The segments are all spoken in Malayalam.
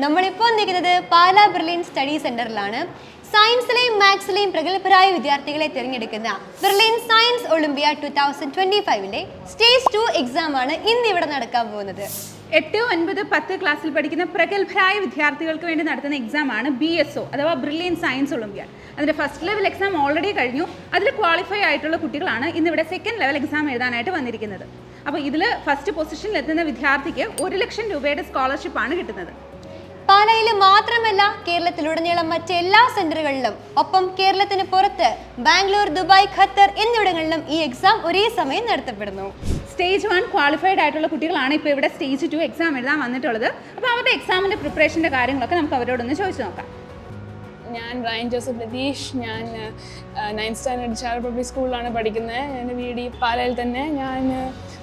നമ്മളിപ്പോൾ നിൽക്കുന്നത് പാലാ ബ്രില്യൻ സ്റ്റഡി സെന്ററിലാണ്. സയൻസിലെയും മാത്സിലെയും പ്രഗത്ഭരായ വിദ്യാർത്ഥികളെ തിരഞ്ഞെടുക്കുന്ന brilliant science Olympia 2025 stage 2 exam ആണ് ഇന്ന് ഇവിടെ നടക്കാൻ പോകുന്നത്. 8, 9, 10 ക്ലാസ്സിൽ പഠിക്കുന്ന പ്രഗത്ഭരായ വിദ്യാർത്ഥികൾക്ക് വേണ്ടി നടത്തുന്ന എക്സാമാണ് BSO അഥവാ ബ്രില്യൻ സയൻസ് ഒളിമ്പിയ. അതിൻ്റെ ഫസ്റ്റ് ലെവൽ എക്സാം ഓൾറെഡി കഴിഞ്ഞു. അതിൽ ക്വാളിഫൈ ആയിട്ടുള്ള കുട്ടികളാണ് ഇന്നിവിടെ സെക്കൻഡ് ലെവൽ എക്സാം എഴുതാനായിട്ട് വന്നിരിക്കുന്നത്. അപ്പോൾ ഇതിൽ ഫസ്റ്റ് പൊസിഷനിൽ എത്തുന്ന വിദ്യാർത്ഥിക്ക് 1 ലക്ഷം രൂപയുടെ സ്കോളർഷിപ്പാണ് കിട്ടുന്നത്. പാലായിൽ മാത്രമല്ല കേരളത്തിലുടനീളം മറ്റെല്ലാ സെന്ററുകളിലും, ഒപ്പം കേരളത്തിന് പുറത്ത് ബാംഗ്ലൂർ, ദുബായ്, ഖത്തർ എന്നിവിടങ്ങളിലും ഈ എക്സാം ഒരേ സമയം നടത്തപ്പെടുന്നു. സ്റ്റേജ് 1 ക്വാളിഫൈഡ് ആയിട്ടുള്ള കുട്ടികളാണ് ഇപ്പോൾ ഇവിടെ സ്റ്റേജ് 2 എക്സാം എഴുതാൻ വന്നിട്ടുള്ളത്. അപ്പോൾ അവരുടെ എക്സാമിൻ്റെ പ്രിപ്പറേഷൻ്റെ കാര്യങ്ങളൊക്കെ നമുക്ക് അവരോടൊന്ന് ചോദിച്ചു നോക്കാം. ഞാൻ റയൻ ജോസഫ് ലതീഷ്. ഞാൻ 9th സ്റ്റാൻഡേർഡ് ചാല പബ്ലിക് സ്കൂളിലാണ് പഠിക്കുന്നത്. എൻ്റെ വീട് പാലയിൽ തന്നെ. ഞാൻ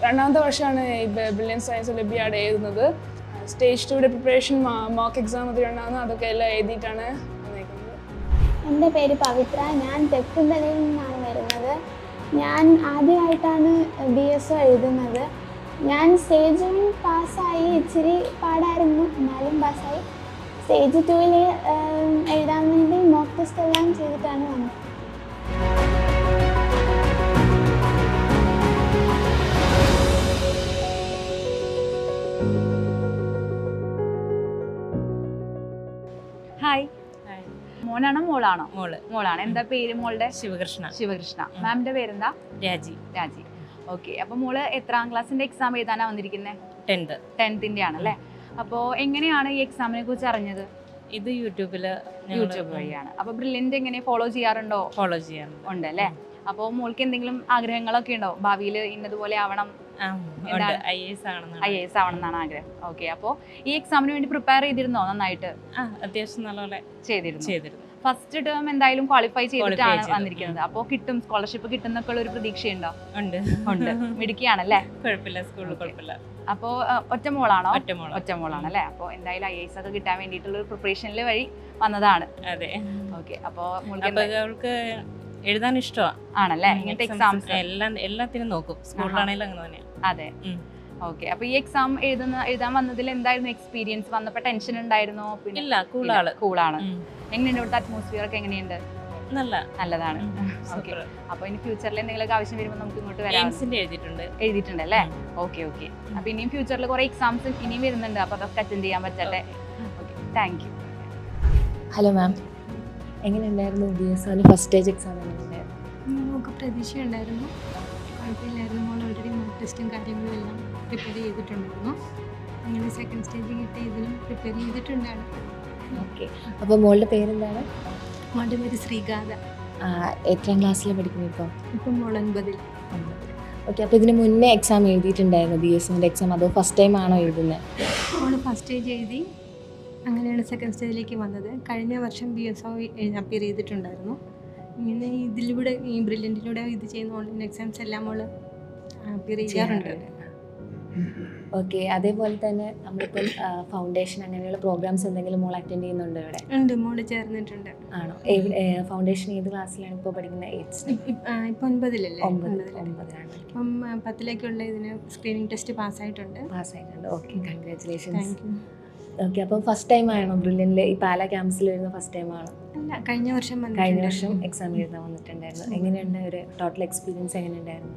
2ാമത്തെ വർഷമാണ് ഈ ബ്രില്യൻ സയൻസ് ഒളിമ്പിയാഡ് എഴുതുന്നത്. സ്റ്റേജ് 2യുടെ പ്രിപ്പറേഷൻ, മോക്ക് എക്സാം ഒക്കെ ഉണ്ടാകുന്നു, അതൊക്കെ എല്ലാം എഴുതിയിട്ടാണ് വന്നേക്കുന്നത്. എൻ്റെ പേര് പവിത്ര. ഞാൻ തെക്കുംതലയിൽ നിന്നാണ് വരുന്നത്. ഞാൻ ആദ്യമായിട്ടാണ് BSO എഴുതുന്നത്. ഞാൻ സ്റ്റേജ് 1 പാസ്സായി. ഇച്ചിരി പാടായിരുന്നു, എന്നാലും പാസ്സായി. സ്റ്റേജ് 2ൽ എഴുതാൻ വേണ്ടി മോക്ക് ടെസ്റ്റ് എല്ലാം ചെയ്തിട്ടാണ് വന്നത്. ഹായ്. മോനാണോ മോളാണോ? മോളാണ്. എന്താ പേര് മോളുടെ? ശിവകൃഷ്ണ. മാമിന്റെ പേരെന്താ? രാജി. ഓക്കെ. അപ്പൊ മോള് എത്രാം ക്ലാസ്സിന്റെ എക്സാം എഴുതാനാ വന്നിരിക്കുന്നത്? 10th ആണല്ലേ. അപ്പോൾ എങ്ങനെയാണ് ഈ എക്സാമിനെ കുറിച്ച് അറിഞ്ഞത്? ഇത് യൂട്യൂബ് വഴിയാണ്. അപ്പൊ ബ്രില്യൻ്റ് എങ്ങനെ ഫോളോ ചെയ്യാറുണ്ടോ? ഫോളോ ചെയ്യാറുണ്ട്. ഉണ്ട് അല്ലേ. അപ്പോൾ മോൾക്ക് എന്തെങ്കിലും ആഗ്രഹങ്ങളൊക്കെ ഉണ്ടോ? ഭാവിയിൽ ഇന്നതുപോലെ ആവണം, IAS ആവണമെന്നാണ് ആഗ്രഹം. ഓക്കെ. അപ്പോൾ ഈ എക്സാമിന് വേണ്ടി പ്രിപ്പയർ ചെയ്തിരുന്നോ? നന്നായിട്ട് അത്യാവശ്യം നല്ലപോലെ ചെയ്തിരുന്നു. ഫസ്റ്റ് ടേം എന്തായാലും ക്വാളിഫൈ ചെയ്തിട്ടാണ് വന്നിരിക്കുന്നത്. അപ്പോൾ കിട്ടും, സ്കോളർഷിപ്പ് കിട്ടുന്നൊക്കെ ഉള്ള ഒരു പ്രതീക്ഷയുണ്ടോ? ഉണ്ട്. മിടുക്കിയാണല്ലേ? കുഴപ്പമില്ല, സ്കൂളിൽ കുഴപ്പമില്ല. അപ്പോൾ ഒറ്റ മോളാണോ? ഒറ്റ മോളാണല്ലേ. അപ്പോൾ എന്തായാലും IAS ഒക്കെ കിട്ടാൻ വേണ്ടിയിട്ടുള്ള ഒരു പ്രിപ്പറേഷനിൽ വഴി വന്നതാണ്. അതെ. ഓക്കെ. അപ്പോൾ അവൾക്ക് എഴുതാൻ ഇഷ്ടമാണ് ആണല്ലേ? ഇങ്ങനത്തെ എക്സാംസ് എല്ലാത്തിനും നോക്കും. സ്കൂളിലാണെങ്കിലും അങ്ങനെ തന്നെയാണ്. അതെ. ഓക്കെ. അപ്പൊ ഈ എക്സാം എഴുതാൻ വന്നതിൽ എന്തായിരുന്നു എക്സ്പീരിയൻസ്? വന്നപ്പോ ടെൻഷൻ ഉണ്ടായിരുന്നോ? ഇല്ല, കൂളാണ്. എങ്ങനെയുണ്ട് ഇവിടുത്തെ അറ്റ്മോസ്ഫിയർ ഒക്കെ? എങ്ങനെയുണ്ട്? നല്ലതാണ്. ഓക്കെ. അപ്പൊ ഇനി ഫ്യൂച്ചറിൽ എന്തെങ്കിലും ആവശ്യം വരുമ്പോൾ നമുക്ക് ഇങ്ങോട്ട് വരാം. എഴുതിയിട്ടുണ്ട് അല്ലേ? ഓക്കെ. അപ്പൊ ഇനിയും ഫ്യൂച്ചറിൽ കുറെ എക്സാംസ് ഇനിയും വരുന്നുണ്ട്. അപ്പൊ അതൊക്കെ അറ്റൻഡ് ചെയ്യാൻ പറ്റട്ടെ. Okay, thank you. Hello ma'am, എങ്ങനെയുണ്ടായിരുന്നു BSO ഫസ്റ്റ് സ്റ്റേജ് എക്സാം? നമുക്ക് പ്രതീക്ഷയുണ്ടായിരുന്നു, കുഴപ്പമില്ലായിരുന്നു. മോൾ ഓൾറെഡി മോക്ക് ടെസ്റ്റും കാര്യങ്ങളും എല്ലാം പ്രിപ്പയർ ചെയ്തിട്ടുണ്ടായിരുന്നു. അങ്ങനെ സെക്കൻഡ് സ്റ്റേജ് കിട്ടിയ ഇതിലും പ്രിപ്പയർ ചെയ്തിട്ടുണ്ടാണ്. ഓക്കെ. അപ്പോൾ മോളുടെ പേരെന്താണ്? മോളുടെ പേര് ശ്രീഗാഥ. എത്രാം ക്ലാസ്സിൽ പഠിക്കുന്നത് ഇപ്പോൾ? ഇപ്പം മോൾ 9ൽ. ഓക്കെ. അപ്പോൾ ഇതിന് മുന്നേ എക്സാം എഴുതിയിട്ടുണ്ടായിരുന്നു BSOൻ്റെ എക്സാം, അതോ ഫസ്റ്റ് ടൈം ആണോ എഴുതുന്നത്? മോൾ ഫസ്റ്റ് സ്റ്റേജ് എഴുതി, അങ്ങനെയാണ് സെക്കൻഡ് സ്റ്റേജിലേക്ക് വന്നത്. കഴിഞ്ഞ വർഷം BSO അപ്പിയർ ചെയ്തിട്ടുണ്ടായിരുന്നു. ഇങ്ങനെ ഇതിലൂടെ, ഈ ബ്രില്യൻറ്റിലൂടെ ഇത് ചെയ്യുന്ന ഓൺലൈൻ എക്സാംസ് എല്ലാം മോൾ അപ്പിയർ ചെയ്യാറുണ്ട്. ഓക്കെ. അതേപോലെ തന്നെ നമ്മളിപ്പോൾ ഫൗണ്ടേഷൻ അങ്ങനെയുള്ള പ്രോഗ്രാംസ് എന്തെങ്കിലും മോൾ അറ്റൻഡ് ചെയ്യുന്നുണ്ടോ ഇവിടെ? ഉണ്ട്, മോൾ ചേർന്നിട്ടുണ്ട്. ആണോ? ഫൗണ്ടേഷൻ ഏത് ക്ലാസ്സിലാണ് ഇപ്പോൾ പഠിക്കുന്നത്? ഇപ്പം 9ലാണ്. ഇപ്പം 10ലേക്കുള്ള ഇതിന് സ്ക്രീനിങ് ടെസ്റ്റ് പാസ്സായിട്ടുണ്ട്. Okay, congratulations. ഓക്കെ. അപ്പോൾ ഫസ്റ്റ് ടൈം ആണോ ബ്രില്യൻറ്റിൽ ഈ പാലാ ക്യാമ്പസിൽ വരുന്ന? ഫസ്റ്റ് ടൈം ആണോ? അല്ല, കഴിഞ്ഞ വർഷം എക്സാം എഴുതാൻ വന്നിട്ടുണ്ടായിരുന്നു. എങ്ങനെയുണ്ട് ഒരു ടോട്ടൽ എക്സ്പീരിയൻസ്? എങ്ങനെയുണ്ടായിരുന്നു?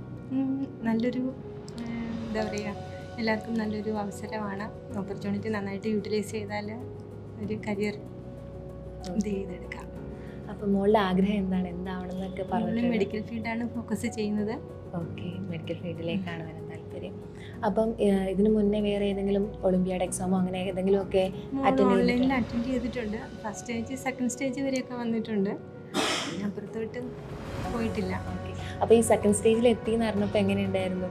നല്ലൊരു, എന്താ പറയുക, എല്ലാവർക്കും നല്ലൊരു അവസരമാണ്. ഓപ്പർച്യൂണിറ്റി നന്നായിട്ട് യൂട്ടിലൈസ് ചെയ്താൽ ഒരു കരിയർ ഇത് ചെയ്തെടുക്കാം. അപ്പോൾ മോളുടെ ആഗ്രഹം എന്താണ്, എന്താവണമെന്നൊക്കെ പറഞ്ഞു? മെഡിക്കൽ ഫീൽഡാണ് ഫോക്കസ് ചെയ്യുന്നത്. ഓക്കെ, മെഡിക്കൽ ഫീൽഡിലേക്കാണ് വരാൻ താല്പര്യം. അപ്പം ഇതിന് മുന്നേ വേറെ ഏതെങ്കിലും ഒളിമ്പിയാഡ് എക്സാമോ അങ്ങനെ ഏതെങ്കിലുമൊക്കെ ഓൺലൈനിൽ അറ്റൻഡ് ചെയ്തിട്ടുണ്ട്. ഫസ്റ്റ് സ്റ്റേജ്, സെക്കൻഡ് സ്റ്റേജ് വരെയൊക്കെ വന്നിട്ടുണ്ട്. പിന്നെ അപ്പുറത്തോട്ട് പോയിട്ടില്ല. അപ്പോൾ ഈ സെക്കൻഡ് സ്റ്റേജിൽ എത്തിയെന്ന് അറിഞ്ഞപ്പോൾ എങ്ങനെയുണ്ടായിരുന്നു?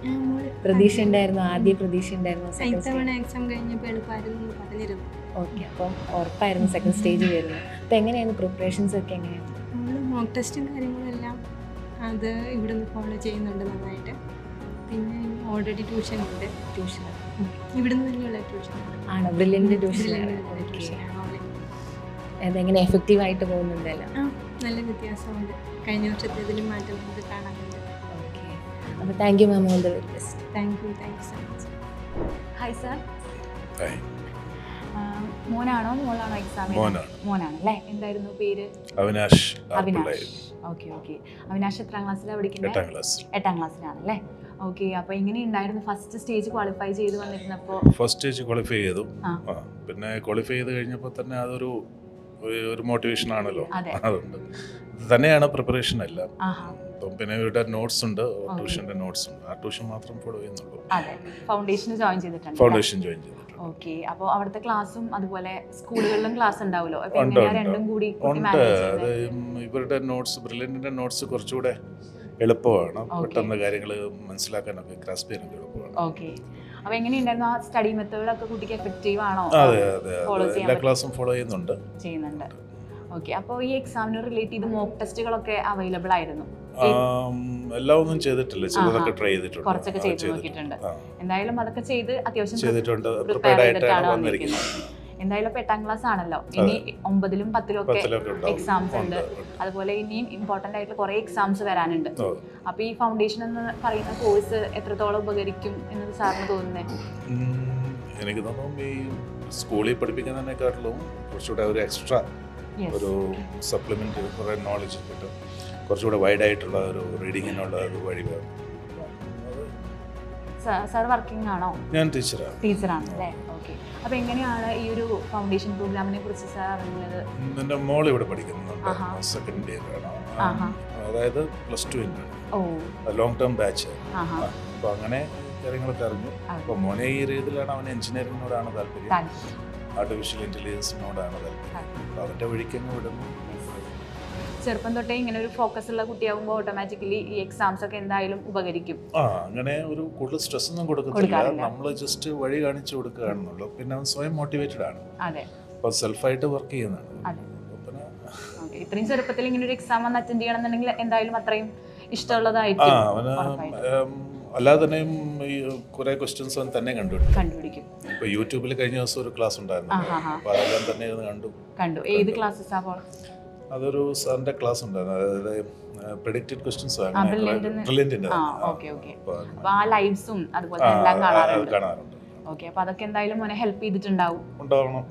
നമ്മൾ പ്രതീക്ഷ ഉണ്ടായിരുന്നു? ആദ്യ പ്രതീക്ഷ ഉണ്ടായിരുന്നു സെക്കൻഡ് ഇത്തവണ എക്സാം കഴിഞ്ഞപ്പോൾ എളുപ്പമായിരുന്നു എന്ന് പറഞ്ഞിരുന്നു. ഓക്കെ, അപ്പം ഉറപ്പായിരുന്നു സെക്കൻഡ് സ്റ്റേജ് വരുന്നത്. അപ്പോൾ എങ്ങനെയായിരുന്നു പ്രിപ്പറേഷൻസ് ഒക്കെ? എങ്ങനെയായിരുന്നു? നമ്മൾ മോക്ക് ടെസ്റ്റും കാര്യങ്ങളെല്ലാം അത് ഇവിടുന്ന് ഫോളോ ചെയ്യുന്നുണ്ട് നന്നായിട്ട്. പിന്നെ ഓൾറെഡി ട്യൂഷനുണ്ട്. ട്യൂഷൻ ഇവിടുന്ന് തന്നെയുള്ള ട്യൂഷൻ ആണോ? ബ്രില്യൻ്റ് ട്യൂഷനാണ്. അതെങ്ങനെ എഫക്റ്റീവായിട്ട് പോകുന്നുണ്ടല്ലോ? നല്ല വ്യത്യാസമുണ്ട്. കഴിഞ്ഞ വർഷത്തേതിലും മാറ്റം നമുക്ക് കാണാൻ പറ്റും. ഓക്കെ, അപ്പോൾ thank you ma'am. All the very best. Thank you so much. Hi sir. Hi. മോനാണോ മോളാണോ എക്സാം? മോനാണ്. മോനാണല്ലേ. എന്തായിരുന്നു പേര്? അവിനാഷ്. അവിനാഷ്. Okay okay. അവിനാഷ് എത്രാം ക്ലാസ്സിലാണ് പഠിക്കുന്നത്? 8ാം ക്ലാസ്. 8ാം ക്ലാസ്സിലാണല്ലേ. ഓക്കെ, അപ്പോൾ എങ്ങനെയുണ്ടായിരുന്നു ഫസ്റ്റ് സ്റ്റേജ് ക്വാളിഫൈ ചെയ്ത് വന്നിരുന്നപ്പോൾ? ഫസ്റ്റ് സ്റ്റേജ് ക്വാളിഫൈ ചെയ്തു. ആ. പിന്നെ ക്വാളിഫൈ ചെയ്ത് കഴിഞ്ഞപ്പോൾ തന്നെ അതൊരു മോട്ടിവേഷൻ ആണല്ലോ. അതെ. അതുണ്ട്. ഇത് തന്നെയാണ് പ്രിപ്പറേഷൻ എല്ലാം. ആഹാ. അപ്പം പിന്നെ ഇവിടെ നോട്ട്സ് ഉണ്ട്, ട്യൂഷൻ്റെ നോട്ട്സ് ഉണ്ട്. ആ ട്യൂഷൻ മാത്രം ഫോളോ ചെയ്യുന്നുള്ളൂ. അതെ, ഫൗണ്ടേഷന് ജോയിൻ ചെയ്തിട്ടുണ്ട്. ഫൗണ്ടേഷൻ ജോയിൻ ചെയ്തിട്ടുണ്ട്. ഓക്കെ, അപ്പോൾ അവിടുത്തെ ക്ലാസ്സും അതുപോലെ സ്കൂളുകളിലും ക്ലാസ് ഉണ്ടാവുമല്ലോ. അപ്പോൾ ഉണ്ട്, എങ്ങനെയാ ഉണ്ട്. രണ്ടും കൂടി കുട്ടി ഉണ്ട്. മാനേജ് അത് ചെയ്യുന്നത്? ഇവരുടെ നോട്ട്സ്, ബ്രില്യൻറ്റിൻ്റെ നോട്ട്സ് കുറച്ചുകൂടെ എളുപ്പമാണ്. Okay. പെട്ടെന്ന് കാര്യങ്ങൾ മനസ്സിലാക്കാനൊക്കെ ഗ്രാസ്പ് ചെയ്യാനൊക്കെ എളുപ്പമാണ്. ഓക്കെ, അപ്പോൾ എങ്ങനെയുണ്ടായിരുന്നു ആ സ്റ്റഡി മെത്തേഡൊക്കെ കുട്ടിക്ക് എഫക്റ്റീവ് ആണോ? അതെ അതെ ഫോളോ അതെ, ചെയ്യാൻ എല്ലാ ക്ലാസ്സും ഫോളോ ചെയ്യുന്നുണ്ട്. ചെയ്യുന്നുണ്ട്. ഓക്കെ, അപ്പോൾ ഈ എക്സാമിന് റിലേറ്റ് ചെയ്ത് മോക്ക് ടെസ്റ്റുകളൊക്കെ അവൈലബിൾ ആയിരുന്നു? എല്ലാം ഒന്നും ചെയ്തിട്ടില്ല, ചിലതൊക്കെ ട്രൈ ചെയ്തിട്ടുണ്ട്. കുറച്ചൊക്കെ ചെയ്ത് നോക്കിയിട്ടുണ്ട്. എന്തായാലും അതൊക്കെ ചെയ്ത് അത്യാവശ്യം ചെയ്തിട്ടുണ്ട്, പ്രിപ്പയർ പ്രിപ്പയർഡ് ചെയ്തിട്ടാണ് ആയിട്ടാണ് വന്നിരിക്കുന്നത്. വന്നിരിക്കുന്നത്. എന്തായാലും 8ാം ക്ലാസ് ആണല്ലോ, ഇനി 9ലും 10ലും ഒക്കെ 10ലൊക്കെ ഉണ്ടാവും. എക്സാംസ് ഉണ്ട്. ഉണ്ട്. അതുപോലെ ഇനിയും ഇമ്പോർട്ടൻ്റ് ആയിട്ടുള്ള കുറേ എക്സാംസ് വരാനുണ്ട്. ഓ. അപ്പോൾ ഈ ഫൗണ്ടേഷൻ എന്ന് പറയുന്ന കോഴ്സ് എത്രത്തോളം ഉപകരിക്കും എന്നത് സാറിന് തോന്നുന്നത്? എനിക്ക് തോന്നുന്നു ഈ സ്കൂളിൽ പഠിപ്പിക്കുന്നതിനെക്കാട്ടിലും കുറച്ചുകൂടെ ഒരു എക്സ്ട്രാ ഒരു സപ്ലിമെൻ്റ് കുറേ നോളജ് കിട്ടും. കുറച്ചുകൂടെ വൈഡായിട്ടുള്ള ഒരു റീഡിങ്ങിനുള്ള ഒരു വഴി വേണം. സാർ വർക്കിംഗ് ആണോ? ഞാൻ ടീച്ചറാണ്. ടീച്ചറാണ് അല്ലേ. ഓക്കെ, അപ്പോൾ എങ്ങനെയാണ് ഈ ഒരു ഫൗണ്ടേഷൻ പ്രോഗ്രാമിനെ കുറിച്ച് സാർ അറിഞ്ഞത്? എൻ്റെ മോൾ ഇവിടെ പഠിക്കുന്നുണ്ട്, ആഹാ. സെക്കൻഡ് ഇയറാണ്. ആഹാ. അതായത് +2 ഓ. Long term batch. ആഹാ. അപ്പോൾ അങ്ങനെ കാര്യങ്ങളൊക്കെ അറിഞ്ഞു. അപ്പോൾ മോനെ ഈ രീതിയിലാണ്, അവന് എഞ്ചിനീയറിങ്ങിനോടാണ് താല്പര്യം, ആർട്ടിഫിഷ്യൽ ഇൻ്റലിജൻസിനോടാണ് താല്പര്യം. അപ്പോൾ അവൻ്റെ വഴിക്കങ്ങ് വിടുന്നു. ചെറുപ്പം തൊട്ടേ ഇങ്ങനെ ഒരു ഫോക്കസ് ഉള്ള കുട്ടിയാകുമ്പോൾ ഓട്ടോമാറ്റിക്കലി ഈ എക്സാംസ് ഒക്കെ എന്തായാലും ഉപകരിക്കും. അങ്ങനെ ഒരു കൂടുതൽ സ്ട്രെസ് ഒന്നും കൊടുക്കത്തില്ല. നമ്മൾ ജസ്റ്റ് വഴി കാണിച്ചു കൊടുക്കുകയാണെന്നുള്ളൂ. പിന്നെ അവൻ സ്വയം മോട്ടിവേറ്റഡ് ആണ്. അതെ, അപ്പോൾ സെൽഫായിട്ട് വർക്ക് ചെയ്യുന്നതാണ്. അതെ. ഇത്രയും ചെറുപ്പത്തിൽ ഇങ്ങനെ ഒരു എക്സാം വന്ന് അറ്റൻഡ് ചെയ്യണമെന്നുണ്ടെങ്കിൽ എന്തായാലും അത്രയും ഇഷ്ടമുള്ളതായിരിക്കും. അവന് അല്ലാതെ തന്നെയും ഈ കുറേ ക്വസ്റ്റ്യൻസ് അവൻ തന്നെ കണ്ടുപിടിക്കും. ഇപ്പോൾ യൂട്യൂബിൽ കഴിഞ്ഞ ദിവസം ഒരു ക്ലാസ് ഉണ്ടായിരുന്നു. അപ്പോൾ അതെല്ലാം തന്നെ ഇരുന്ന് കണ്ടു. ഏത് ക്ലാസ്സസ് അപ്പോൾ? അതൊരു സാറിൻ്റെ ക്ലാസ് ഉണ്ടായിരുന്നു, അതായത് പ്രെഡിക്റ്റഡ് ക്വസ്റ്റ്യൻസ് ബ്രില്യൻറ്റിൻ്റെ. അപ്പോൾ ആ ലൈവ്സും അതുപോലെ എല്ലാം കാണാറുണ്ട്. ഓക്കെ, അപ്പോൾ അതൊക്കെ എന്തായാലും മോനെ ഹെൽപ്പ് ചെയ്തിട്ടുണ്ടാവും. ഉണ്ടാവണം.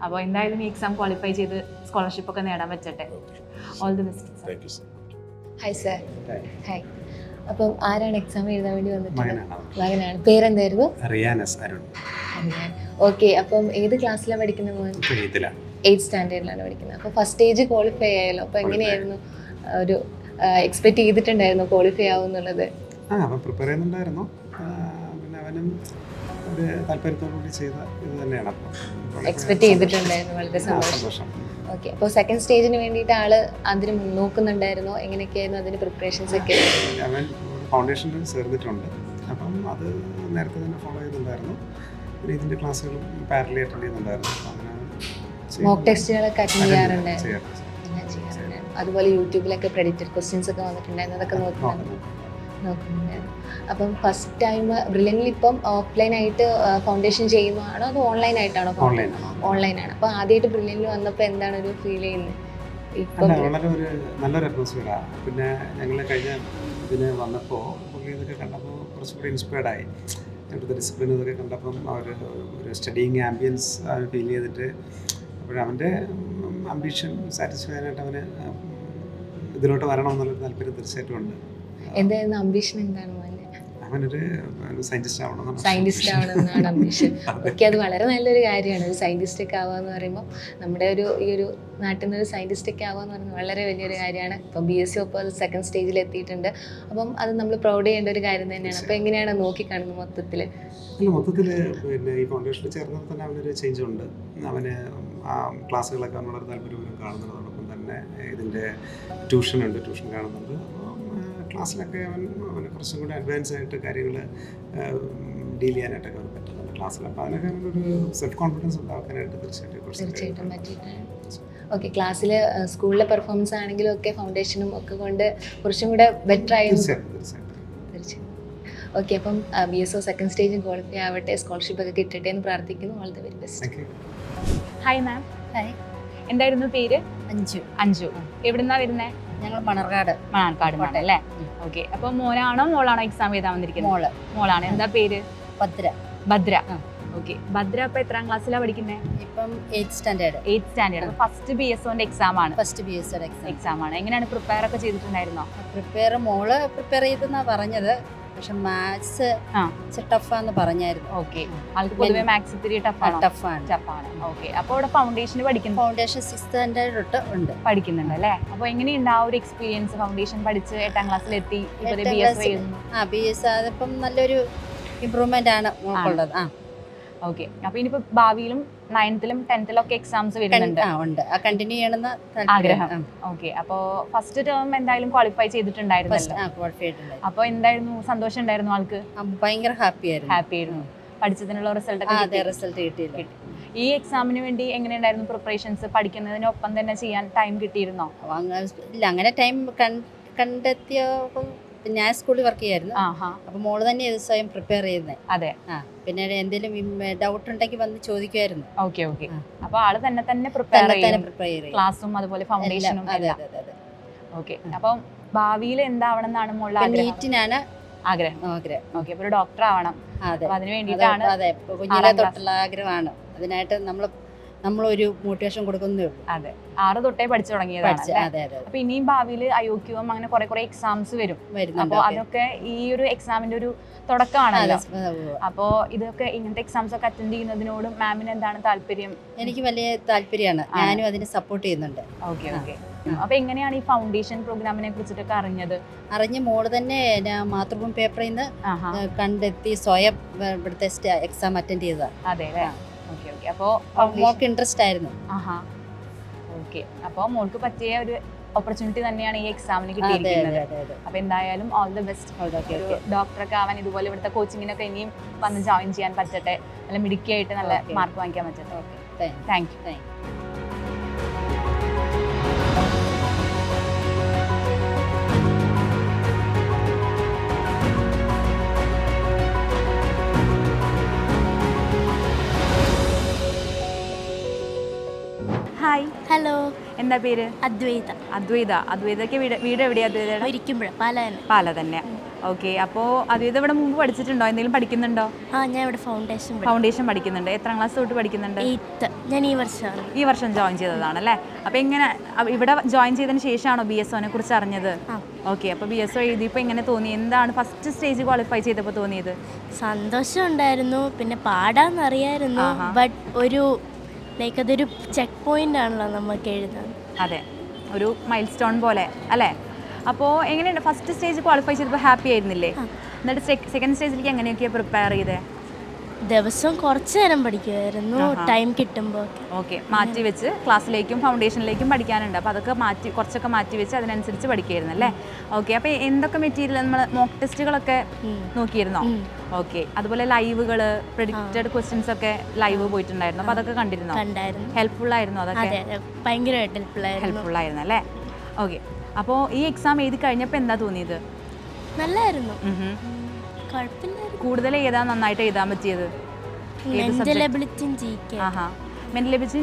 അപ്പോൾ എന്തായാലും ഈ എക്സാം ക്വാളിഫൈ ചെയ്ത് സ്കോളർഷിപ്പ് ഒക്കെ നേടാൻ പറ്റട്ടെ. All the best. Thank you sir. Hi sir. Hi. അപ്പം ആരാണ് എക്സാം എഴുതാൻ വേണ്ടി വന്നിട്ടുള്ളത്? മകനാണ്. പേരെന്തായിരുന്നു? റിയാനസ് അരുൺ. ഓക്കെ, അപ്പം ഏത് ക്ലാസ്സിലാണ് പഠിക്കുന്നത് മോൻ? 8th സ്റ്റാൻഡേർഡിലാണ് പഠിക്കുന്നത്. അപ്പോൾ ഫസ്റ്റ് സ്റ്റേജ് ക്വാളിഫൈ ആയല്ലോ. അപ്പോൾ എങ്ങനെയായിരുന്നു ഒരു എക്സ്പെക്ട് ചെയ്തിട്ടുണ്ടായിരുന്നു ക്വാളിഫൈ ആവും എന്നുള്ളത്? അവൻ പ്രിപ്പയർ ചെയ്യുന്നുണ്ടായിരുന്നു. പിന്നെ അവനും ഒരു താല്പര്യത്തോടുകൂടി ചെയ്ത ഇത് തന്നെയാണ്. എക്സ്പെക്ട് ചെയ്തിട്ടുണ്ടായിരുന്നു. വളരെ സന്തോഷം. ഓക്കെ, അപ്പോൾ സെക്കൻഡ് സ്റ്റേജിന് വേണ്ടിയിട്ട് ആള് അതിന് നോക്കുന്നുണ്ടായിരുന്നോ? എങ്ങനെയൊക്കെയായിരുന്നു അതിന് പ്രിപ്പറേഷൻസ് ഒക്കെ? അവൻ ഫൗണ്ടേഷനിൽ ചേർന്നിട്ടുണ്ട്. അപ്പം അത് നേരത്തെ തന്നെ ഫോളോ ചെയ്യുന്നുണ്ടായിരുന്നു. പിന്നെ ഇതിൻ്റെ ക്ലാസ്സുകളും പാരലി അറ്റൻഡ് ചെയ്യുന്നുണ്ടായിരുന്നു. അങ്ങനെ മോക്ക് ടെസ്റ്റുകളൊക്കെ അറ്റൻഡ് ചെയ്യാറുണ്ട്. അതുപോലെ യൂട്യൂബിലൊക്കെ പ്രെഡിക്റ്റഡ് ക്വസ്റ്റ്യൻസ് ഒക്കെ വന്നിട്ടുണ്ടായിരുന്നു. അതൊക്കെ നോക്കുന്നുണ്ടായിരുന്നു. അപ്പം ഫസ്റ്റ് ടൈം ബ്രില്യൻ്റിൽ ഇപ്പം ഓഫ്ലൈൻ ആയിട്ട് ഫൗണ്ടേഷൻ ചെയ്യുന്നതാണോ അതോ ഓൺലൈൻ ആയിട്ടാണോ? ഓൺലൈനാണ്. അപ്പോൾ ആദ്യമായിട്ട് ബ്രില്യൻ്റിൽ വന്നപ്പോൾ എന്താണ് ഒരു ഫീൽ ചെയ്യുന്നത്? ഇപ്പം നല്ലൊരു അറ്റ്മോസ്ഫിയറാണ്. പിന്നെ ഞങ്ങൾ കഴിഞ്ഞ ഇതിന് വന്നപ്പോൾ പുള്ളി ഇതൊക്കെ കണ്ടപ്പോൾ കുറച്ചുകൂടി ഇൻസ്പയർഡായി. ഇവിടുത്തെ ഡിസിപ്ലിൻ ഇതൊക്കെ കണ്ടപ്പം ഒരു സ്റ്റഡിയിങ് ആംബിയൻസ് അവന് ഫീൽ ചെയ്തിട്ട് അവൻ്റെ അംബിഷൻ സാറ്റിസ്ഫൈ ചെയ്യാനായിട്ട് അവന് ഇതിലോട്ട് വരണമെന്നുള്ളൊരു താല്പര്യം തീർച്ചയായിട്ടും ഉണ്ട്. എന്തായിരുന്നു അംബിഷൻ? എന്താണ് അവനൊരു സയൻറ്റിസ്റ്റ് ആവണമെന്നാണ് അംബിഷൻ. ഓക്കെ, അത് വളരെ നല്ലൊരു കാര്യമാണ്. ഒരു സയൻറ്റിസ്റ്റ് ഒക്കെ ആവുക എന്ന് പറയുമ്പോൾ നമ്മുടെ ഈ ഒരു നാട്ടിൽ നിന്ന് ഒരു സയൻറ്റിസ്റ്റ് ഒക്കെ ആവുക എന്ന് പറയുന്നത് വളരെ വലിയൊരു കാര്യമാണ്. ഇപ്പം BSc ഇപ്പോൾ സെക്കൻഡ് സ്റ്റേജിൽ എത്തിയിട്ടുണ്ട്. അപ്പം അത് നമ്മൾ പ്രൗഡ് ചെയ്യേണ്ട ഒരു കാര്യം തന്നെയാണ്. അപ്പോൾ എങ്ങനെയാണ് നോക്കിക്കാണുന്നത് മൊത്തത്തിൽ? പിന്നെ ഈ ഫൗണ്ടേഷനിൽ ചേർന്നാൽ തന്നെ അവനൊരു ചേഞ്ച് ഉണ്ട്. അവന് ക്ലാസ്സുകളൊക്കെ അവൻ വളരെ താല്പര്യപൂർവ്വം കാണുന്നതോടൊപ്പം തന്നെ ഇതിൽ പിന്നെ ട്യൂഷനുണ്ട്, ട്യൂഷൻ കാണുന്നുണ്ട്. അപ്പോൾ ക്ലാസ്സിലൊക്കെ അവന് കുറച്ചും കൂടി അഡ്വാൻസ് ആയിട്ട് കാര്യങ്ങൾ ഡീൽ ചെയ്യാനായിട്ടൊക്കെ അവന് പറ്റുന്നുണ്ട് ക്ലാസ്സിൽ. അപ്പോൾ അതിനൊക്കെ ഒരു സെൽഫ് കോൺഫിഡൻസ് ഉണ്ടാക്കാനായിട്ട് തീർച്ചയായിട്ടും പറ്റിയിട്ടാണ്. ഓക്കെ, ക്ലാസ്സിൽ സ്കൂളിലെ പെർഫോമൻസ് ആണെങ്കിലും ഒക്കെ ഫൗണ്ടേഷനും ഒക്കെ കൊണ്ട് കുറച്ചും കൂടെ ബെറ്റർ ആയിരുന്നു. തീർച്ചയായും. ഓക്കെ, അപ്പം BSO സെക്കൻഡ് സ്റ്റേജും ക്വാളിഫൈ ആവട്ടെ, സ്കോളർഷിപ്പ് ഒക്കെ കിട്ടട്ടെ എന്ന് പ്രാർത്ഥിക്കുന്നു. All the very best. Hi ma'am. Hi. എന്തായിരുന്നു പേര്? അഞ്ചു. അഞ്ജു. എവിടുന്നാ വരുന്നേ? ഞങ്ങൾ മണർകാട്. മണർകാട് അല്ലേ? ഓക്കെ. അപ്പോൾ മോനാണോ മോളാണോ എക്സാം എഴുതാൻ വന്നിരിക്കുന്നത്? മോള്. മോളാണ്. എന്താ പേര്? ഭദ്ര. ഭദ്ര. ഓക്കെ. ഭദ്ര അപ്പോൾ എത്രാം ക്ലാസ്സിലാണ് പഠിക്കുന്നത്? ഇപ്പം 8th standard. 8th standard. First BSOന്റെ എക്സാം ആണ്. ഫസ്റ്റ് BSO എക്സാം ആണ്. എങ്ങനെയാണ് പ്രിപ്പയർ ഒക്കെ ചെയ്തിട്ടുണ്ടായിരുന്നോ? മോള് പ്രിപ്പയർ ചെയ്തെന്നാ പറഞ്ഞത്. പക്ഷെ മാത്സ് ടഫാന്ന് പറഞ്ഞായിരുന്നു. ഓക്കെ. ആൾക്ക് പൊതുവെ മാത്സ് ഇത്തിരി ടഫാണ്. ഓക്കെ. അപ്പോൾ ഇവിടെ ഫൗണ്ടേഷന് പഠിക്കുന്നു. ഫൗണ്ടേഷൻ 6th സ്റ്റാൻഡേർഡ് തൊട്ട് ഉണ്ട് പഠിക്കുന്നുണ്ട് അല്ലേ? അപ്പോൾ എങ്ങനെയുണ്ട് ആ ഒരു എക്സ്പീരിയൻസ്? ഫൗണ്ടേഷൻ പഠിച്ച് 8ാം ക്ലാസ്സിലെത്തി BSO അതിപ്പം നല്ലൊരു ഇമ്പ്രൂവ്മെന്റ് ആണ് ഉള്ളത്. ഓക്കെ. അപ്പോൾ ഇനിയിപ്പോൾ ഭാവിയിലും 9th-ലും 10th-ലും ഒക്കെ എക്സാംസ് വരുന്നുണ്ട്. ഉണ്ട്. കണ്ടിന്യൂ ചെയ്യണമെന്ന് ആഗ്രഹം. ഓക്കെ. അപ്പോൾ ഫസ്റ്റ് ടേം എന്തായാലും ക്വാളിഫൈ ചെയ്തിട്ടുണ്ടായിരുന്നല്ലോ. അപ്പോൾ എന്തായിരുന്നു സന്തോഷം ഉണ്ടായിരുന്നു ആൾക്ക്? ഭയങ്കര ഹാപ്പി ആയിരുന്നു. പഠിച്ചതിനുള്ള റിസൾട്ട് കിട്ടിയില്ല. ഈ എക്സാമിന് വേണ്ടി എങ്ങനെയുണ്ടായിരുന്നു പ്രിപ്പറേഷൻസ്? പഠിക്കുന്നതിനൊപ്പം തന്നെ ചെയ്യാൻ ടൈം കിട്ടിയിരുന്നോ? ഇല്ല, അങ്ങനെ ടൈം കണ്ടെത്തിയ ഞാൻ സ്കൂളിൽ വർക്ക് ചെയ്യായിരുന്നു. അപ്പൊ മോള് തന്നെ സ്വയം പ്രിപ്പയർ ചെയ്യുന്നത്. അതെ. പിന്നെ എന്തെങ്കിലും ഡൗട്ട് ഉണ്ടെങ്കിൽ വന്ന് ചോദിക്കുമായിരുന്നു. ഓക്കെ. അപ്പൊ ആള് തന്നെ പ്രിപ്പയർ ചെയ്യും. ക്ലാസ്സും അതുപോലെ ഫൗണ്ടേഷനും. ഓക്കെ. അപ്പം ഭാവിയിൽ എന്താവണം എന്നാണ് മോളുടെ നീറ്റിനാണ് ആഗ്രഹം. ഓക്കെ. അപ്പൊ ഒരു ഡോക്ടർ ആവണം. അതിന് വേണ്ടിയിട്ടാണ്. അതെ, കുഞ്ഞിലെ തൊട്ടുള്ള ആഗ്രഹമാണ്. അതിനായിട്ട് നമ്മളൊരു മോട്ടിവേഷൻ കൊടുക്കുന്നേ ഉള്ളൂ. അതെ, 6 തൊട്ടേ പഠിച്ചു തുടങ്ങിയതാണ്. അപ്പൊ ഇനിയും ഭാവിയിൽ IOQM അങ്ങനെ കുറെ എക്സാംസ് വരും. അപ്പോൾ അതൊക്കെ ഈ ഒരു എക്സാമിന്റെ ഒരു തുടക്കമാണല്ലോ. അപ്പോ ഇതൊക്കെ ഇങ്ങനത്തെ എക്സാംസ് ഒക്കെ അറ്റൻഡ് ചെയ്യുന്നതിനോട് മാമിന് എന്താണ് താല്പര്യം? എനിക്ക് വലിയ താല്പര്യമാണ്. ഞാനും അതിനെ സപ്പോർട്ട് ചെയ്യുന്നുണ്ട്. ഓക്കെ. അപ്പൊ എങ്ങനെയാണ് ഈ ഫൗണ്ടേഷൻ പ്രോഗ്രാമിനെ കുറിച്ചിട്ടൊക്കെ അറിഞ്ഞ മോള് തന്നെ മാതൃഭൂമി പേപ്പറിൽ നിന്ന് കണ്ടെത്തി സ്വയം ഇവിടുത്തെ എക്സാം അറ്റൻഡ് ചെയ്തതാണ്. അതെ അല്ലേ? അപ്പോൾ മോൾക്ക് ഇൻട്രസ്റ്റ് ആയിരുന്നു. ഓക്കെ. അപ്പോൾ മോൾക്ക് പറ്റിയ ഒരു ഓപ്പർച്യൂണിറ്റി തന്നെയാണ് ഈ എക്സാമിന് കിട്ടിയിരിക്കുന്നത്. അപ്പൊ എന്തായാലും ഓൾ ദി ബെസ്റ്റ്. ഡോക്ടറൊക്കെ ആവാൻ ഇതുപോലെ ഇവിടുത്തെ കോച്ചിങ്ങിനൊക്കെ ഇനിയും വന്ന് ജോയിൻ ചെയ്യാൻ പറ്റട്ടെ. നല്ല മിടുക്കിയായിട്ട് നല്ല മാർക്ക് വാങ്ങിക്കാൻ പറ്റട്ടെ. Thank you. ഹായ്. ഹലോ. എന്താ പേര്? അദ്വൈതയ്ക്ക് വീട് എവിടെയാ? അദ്വൈത പാല തന്നെ. ഓക്കെ. അപ്പോൾ അദ്വൈത ഇവിടെ മുമ്പ് പഠിച്ചിട്ടുണ്ടോ? എന്തെങ്കിലും പഠിക്കുന്നുണ്ടോ? ഞാൻ ഇവിടെ ഫൗണ്ടേഷൻ പഠിക്കുന്നുണ്ട്. എത്രാം ക്ലാസ് തൊട്ട് പഠിക്കുന്നുണ്ട്? 8th. ഞാൻ ഈ വർഷം ജോയിൻ ചെയ്തതാണല്ലേ? അപ്പോൾ എങ്ങനെ ഇവിടെ ജോയിൻ ചെയ്തതിന് ശേഷമാണോ BSOനെ കുറിച്ച് അറിഞ്ഞത്? ഓക്കെ. അപ്പോൾ BSO എഴുതിയപ്പോൾ എങ്ങനെ തോന്നി? എന്താണ് ഫസ്റ്റ് സ്റ്റേജ് ക്വാളിഫൈ ചെയ്തപ്പോൾ തോന്നിയത്? സന്തോഷം ഉണ്ടായിരുന്നു. പിന്നെ പാടാന്നറിയായിരുന്നു. ബട്ട് അതൊരു ചെക്ക് പോയിന്റ് ആണല്ലോ നമുക്ക് എഴുതാൻ. അതെ, ഒരു മൈൽ സ്റ്റോൺ പോലെ അല്ലേ? അപ്പോൾ എങ്ങനെയുണ്ട് ഫസ്റ്റ് സ്റ്റേജ് ക്വാളിഫൈ ചെയ്തപ്പോൾ? ഹാപ്പി ആയിരുന്നില്ലേ? എന്നിട്ട് സെക്കൻഡ് സ്റ്റേജിലേക്ക് എങ്ങനെയൊക്കെയാണ് പ്രിപ്പയർ ചെയ്തേ? ദിവസം കുറച്ച് നേരം പഠിക്കുമായിരുന്നു, ടൈം കിട്ടുമ്പോൾ. ഓക്കെ. മാറ്റി വെച്ച് ക്ലാസ്സിലേക്കും ഫൗണ്ടേഷനിലേക്കും പഠിക്കാനുണ്ട്. അപ്പോൾ അതൊക്കെ കുറച്ചൊക്കെ മാറ്റി വെച്ച് അതിനനുസരിച്ച് പഠിക്കുമായിരുന്നു അല്ലേ? ഓക്കെ. അപ്പോൾ എന്തൊക്കെ മെറ്റീരിയൽ നമ്മൾ മോക്ക് ടെസ്റ്റുകളൊക്കെ നോക്കിയിരുന്നോ? ഓക്കെ. അതുപോലെ ലൈവുകൾ, പ്രെഡിക്റ്റഡ് ക്വസ്റ്റ്യൻസ് ഒക്കെ ലൈവ് പോയിട്ടുണ്ടായിരുന്നു. അപ്പോൾ അതൊക്കെ കണ്ടിരുന്നോ? ഹെൽപ്ഫുൾ ആയിരുന്നു? അതൊക്കെ ഭയങ്കരമായിട്ട് ഹെൽപ്ഫുൾ ആയിരുന്നു അല്ലേ? ഓക്കെ. അപ്പോൾ ഈ എക്സാം എഴുതി കഴിഞ്ഞപ്പോൾ എന്താ തോന്നിയത്? നല്ലായിരുന്നു. കൂടുതൽ ഏതാ നന്നായിട്ട് എഴുതാൻ പറ്റിയത്? മെന്റൽ എബിലിറ്റിയും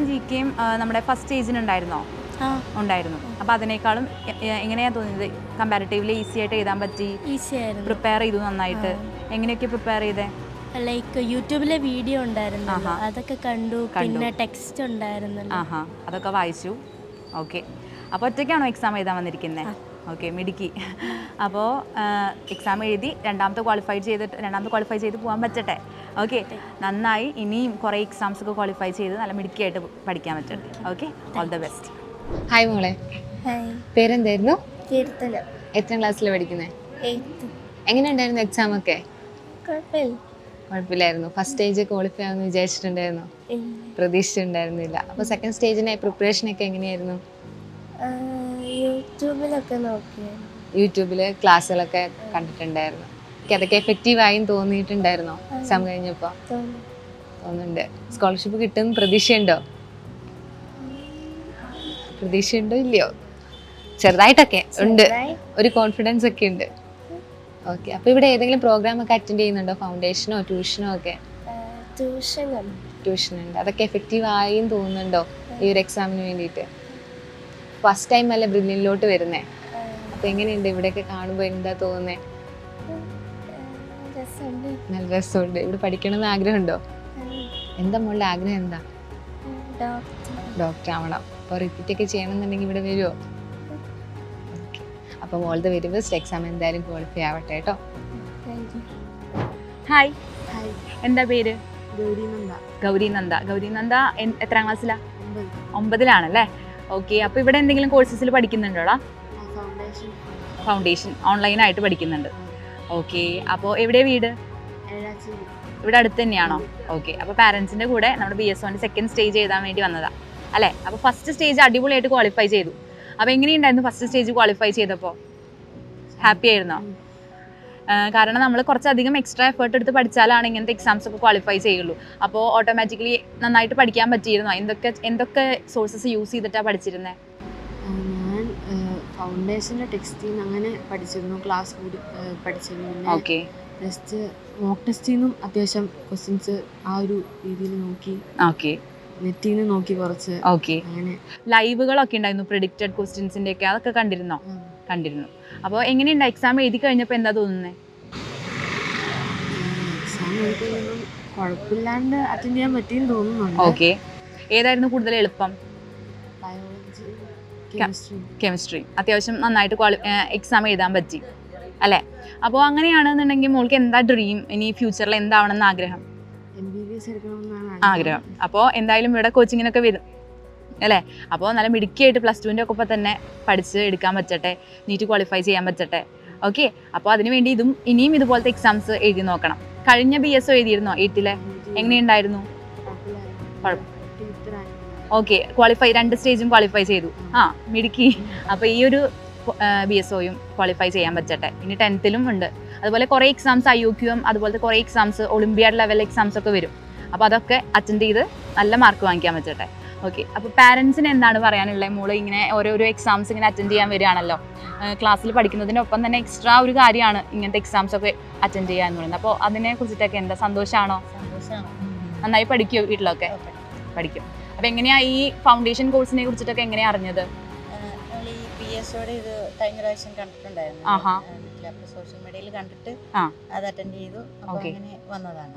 GKയും നമ്മുടെ ഫസ്റ്റ് സ്റ്റേജിനുണ്ടായിരുന്നോ? ഉണ്ടായിരുന്നു. അപ്പോൾ അതിനേക്കാളും എങ്ങനെയാ തോന്നിയത്? കമ്പാരിറ്റീവ്ലി ഈസി ആയിട്ട് എഴുതാൻ പറ്റി? പ്രിപ്പയർ ചെയ്തു നന്നായിട്ട്? എങ്ങനെയൊക്കെ പ്രിപ്പയർ ചെയ്തേ? ലൈക്ക് യൂട്യൂബിലെ വീഡിയോ ഉണ്ടായിരുന്നു, അതൊക്കെ കണ്ടു. പിന്നെ ടെക്സ്റ്റ് ഉണ്ടായിരുന്നു, അതൊക്കെ വായിച്ചു. ഓക്കെ. അപ്പോൾ ഒറ്റയ്ക്കാണോ എക്സാം എഴുതാൻ വന്നിരിക്കുന്നത്? ഓക്കെ, മിടുക്കി. അപ്പോൾ എക്സാം എഴുതി രണ്ടാമത്തെ ക്വാളിഫൈ ചെയ്ത് പോകാൻ പറ്റട്ടെ. ഓക്കെ, നന്നായി. ഇനിയും കുറേ എക്സാംസ് ഒക്കെ ക്വാളിഫൈ ചെയ്ത് നല്ല മിടുക്കിയായിട്ട് പഠിക്കാൻ പറ്റട്ടെ. Okay, all the best. Hi മോളെ, പേരെന്തായിരുന്നു? കീർത്തന. എത്രാം ക്ലാസ്സിലാണ് പഠിക്കുന്നത്? 8th. എങ്ങനെയുണ്ടായിരുന്നു എക്സാം ഒക്കെ? കുഴപ്പമില്ലായിരുന്നു. ഫസ്റ്റ് സ്റ്റേജ് ക്വാളിഫൈ ആവുമെന്ന് വിചാരിച്ചിട്ടുണ്ടായിരുന്നോ? പ്രതീക്ഷിച്ചിട്ടുണ്ടായിരുന്നില്ല. അപ്പോൾ സെക്കൻഡ് സ്റ്റേജിനെ പ്രിപ്പറേഷൻ ഒക്കെ എങ്ങനെയായിരുന്നു? യൂട്യൂബിലൊക്കെ നോക്കിയാണ്. യൂട്യൂബിൽ ക്ലാസ്സുകളൊക്കെ കണ്ടിട്ടുണ്ടായിരുന്നു. എനിക്ക് അതൊക്കെ എഫക്റ്റീവായും തോന്നിയിട്ടുണ്ടായിരുന്നോ എക്സാം കഴിഞ്ഞപ്പോൾ? തോന്നുന്നുണ്ട്. സ്കോളർഷിപ്പ് കിട്ടുമെന്ന് പ്രതീക്ഷയുണ്ടോ? പ്രതീക്ഷയുണ്ടോ ഇല്ലയോ? ചെറുതായിട്ടൊക്കെ ഉണ്ട്, ഒരു കോൺഫിഡൻസ് ഒക്കെ ഉണ്ട്. ഓക്കെ, അപ്പോൾ ഇവിടെ ഏതെങ്കിലും പ്രോഗ്രാം ഒക്കെ അറ്റൻഡ് ചെയ്യുന്നുണ്ടോ? ഫൗണ്ടേഷനോ ട്യൂഷനോ ഒക്കെ? ട്യൂഷൻ ഉണ്ട്. അതൊക്കെ എഫക്റ്റീവായും തോന്നുന്നുണ്ടോ ഈ ഒരു എക്സാമിന് വേണ്ടിയിട്ട്? ഫസ്റ്റ് ടൈം അല്ലേ ബ്രില്യനിലോട്ട് വരുന്നേ, അപ്പോൾ എങ്ങനെയുണ്ട് ഇവിടെയൊക്കെ കാണുമ്പോൾ? എന്താ തോന്നുന്നേ? നല്ല രസമുണ്ട്. ഇവിടെ പഠിക്കണമെന്ന് ആഗ്രഹമുണ്ടോ? എന്താ മോളുടെ ആഗ്രഹം? എന്താ? ഡോക്ടർ ആവണം. അപ്പോൾ റിപ്പീറ്റ് ഒക്കെ ചെയ്യണമെന്നുണ്ടെങ്കിൽ ഇവിടെ വരുമോ? ഓക്കെ, അപ്പോൾ മോളുടെ വെരി ബെസ്റ്റ്. എക്സാം എന്തായാലും ക്വാളിഫൈ ആവട്ടെ കേട്ടോ. ഹായ്, എന്താ പേര്? ഗൗരി നന്ദ. ഗൗരി നന്ദ എത്രാം ക്ലാസ്സിലാ? 9-ലാണല്ലേ? ഓക്കെ, അപ്പോൾ ഇവിടെ എന്തെങ്കിലും കോഴ്സസിൽ പഠിക്കുന്നുണ്ടോടാ? ഫൗണ്ടേഷൻ ഓൺലൈനായിട്ട് പഠിക്കുന്നുണ്ട്. ഓക്കെ, അപ്പോൾ എവിടെ വീട്? ഇവിടെ അടുത്ത് തന്നെയാണോ? ഓക്കെ, അപ്പോൾ പാരൻസിൻ്റെ കൂടെ നമ്മുടെ BSOൻ്റെ സെക്കൻഡ് സ്റ്റേജ് എഴുതാൻ വേണ്ടി വന്നതാ അല്ലേ? അപ്പോൾ ഫസ്റ്റ് സ്റ്റേജ് അടിപൊളിയായിട്ട് ക്വാളിഫൈ ചെയ്തു. അപ്പോൾ എങ്ങനെയുണ്ടായിരുന്നു ഫസ്റ്റ് സ്റ്റേജ് ക്വാളിഫൈ ചെയ്തപ്പോൾ? ഹാപ്പി ആയിരുന്നോ? കാരണം നമ്മൾ കുറച്ചധികം എക്സ്ട്രാ എഫേർട്ട് എടുത്ത് പഠിച്ചാലാണ് ഇങ്ങനത്തെ എക്സാംസ് ഒക്കെ ക്വാളിഫൈ ചെയ്യുള്ളൂ. അപ്പോൾ ഓട്ടോമാറ്റിക്കലി നന്നായിട്ട് പഠിക്കാൻ പറ്റിയിരുന്നോ? എന്തൊക്കെ സോഴ്സസ് യൂസ് ചെയ്തിട്ടാണ് പഠിച്ചിരുന്നത്? ഞാൻ ഫൗണ്ടേഷൻ്റെ ടെക്സ്റ്റിൽ നിന്ന് അങ്ങനെ പഠിച്ചിരുന്നു, ക്ലാസ് കൂടി പഠിച്ചിരുന്നു. ഓക്കെ, ടെസ്റ്റ് മോക്ക് ടെസ്റ്റിൽ നിന്നും അത്യാവശ്യം ക്വസ്റ്റ്യൻസ് ആ ഒരു രീതിയിൽ നോക്കി. ഓക്കെ, നെറ്റിൽ നിന്ന് നോക്കി കുറച്ച്. ഓക്കെ, അങ്ങനെ ലൈവുകളൊക്കെ ഉണ്ടായിരുന്നു പ്രെഡിക്റ്റഡ് ക്വസ്റ്റ്യൻസിൻ്റെ ഒക്കെ, അതൊക്കെ കണ്ടിരുന്നോ? കണ്ടിരുന്നു. അപ്പോൾ എങ്ങനെയുണ്ട് എക്സാം എഴുതി കഴിഞ്ഞപ്പോൾ എന്താ തോന്നുന്നത്? എക്സാം എഴുതിയതൊന്നും കുഴപ്പമില്ലാണ്ട് അറ്റൻഡ് ചെയ്യാൻ പറ്റിയെന്ന് തോന്നുന്നുണ്ട്. ഓക്കെ, ഏതായിരുന്നു കൂടുതൽ എളുപ്പം? ബയോളജി, കെമിസ്ട്രി അത്യാവശ്യം നന്നായിട്ട് എക്സാം എഴുതാൻ പറ്റി അല്ലേ? അപ്പോൾ അങ്ങനെയാണെന്നുണ്ടെങ്കിൽ മോൾക്ക് എന്താ ഡ്രീം? ഇനി ഫ്യൂച്ചറിൽ എന്താവണമെന്ന് ആഗ്രഹം? MBBS എടുക്കണമെന്നാണ് ആഗ്രഹം. അപ്പോൾ എന്തായാലും ഇവിടെ കോച്ചിങ്ങിനൊക്കെ വരും അല്ലേ? അപ്പോൾ നല്ല മിടുക്കിയായിട്ട് +2ൻ്റെ ഒക്കെ ഒപ്പം തന്നെ പഠിച്ച് എടുക്കാൻ പറ്റട്ടെ, നീറ്റ് ക്വാളിഫൈ ചെയ്യാൻ പറ്റട്ടെ. ഓക്കെ, അപ്പോൾ അതിനുവേണ്ടി ഇനിയും ഇതുപോലത്തെ എക്സാംസ് എഴുതി നോക്കണം. കഴിഞ്ഞ BSO എഴുതിയിരുന്നോ 8-ലെ? എങ്ങനെയുണ്ടായിരുന്നു? ഓക്കെ, ക്വാളിഫൈ 2 സ്റ്റേജും ക്വാളിഫൈ ചെയ്തു. മിടുക്കി. അപ്പോൾ ഈ ഒരു BSOയും ക്വാളിഫൈ ചെയ്യാൻ പറ്റട്ടെ. ഇനി 10th-ലും ഉണ്ട്. അതുപോലെ കുറേ എക്സാംസ് IOQM, അതുപോലത്തെ കുറേ എക്സാംസ് ഒളിമ്പിയാഡ് ലെവൽ എക്സാംസ് ഒക്കെ വരും. അപ്പോൾ അതൊക്കെ അറ്റൻഡ് ചെയ്ത് നല്ല മാർക്ക് വാങ്ങിക്കാൻ പറ്റട്ടെ. ഓക്കെ, അപ്പോൾ പാരൻസിന് എന്താണ് പറയാനുള്ളത്? മോള് ഇങ്ങനെ ഓരോരോ എക്സാംസ് ഇങ്ങനെ അറ്റൻഡ് ചെയ്യാൻ വരികയാണല്ലോ, ക്ലാസ്സിൽ പഠിക്കുന്നതിനൊപ്പം തന്നെ എക്സ്ട്രാ ഒരു കാര്യമാണ് ഇങ്ങനത്തെ എക്സാംസ് ഒക്കെ അറ്റൻഡ് ചെയ്യുക എന്ന് പറയുന്നത്. അപ്പോൾ അതിനെ കുറിച്ചിട്ടൊക്കെ എന്താ? സന്തോഷമാണോ? നന്നായി പഠിക്കുമോ? വീട്ടിലൊക്കെ പഠിക്കും. അപ്പോൾ എങ്ങനെയാണ് ഈ ഫൗണ്ടേഷൻ കോഴ്സിനെ കുറിച്ചിട്ടൊക്കെ എങ്ങനെയാണ് അറിഞ്ഞത്? BSOയുടെ ഇത് കഴിഞ്ഞ പ്രാവശ്യം കണ്ടിട്ടുണ്ടായിരുന്നു. സോഷ്യൽ മീഡിയയിൽ കണ്ടിട്ട് അത് അറ്റൻഡ് ചെയ്തു.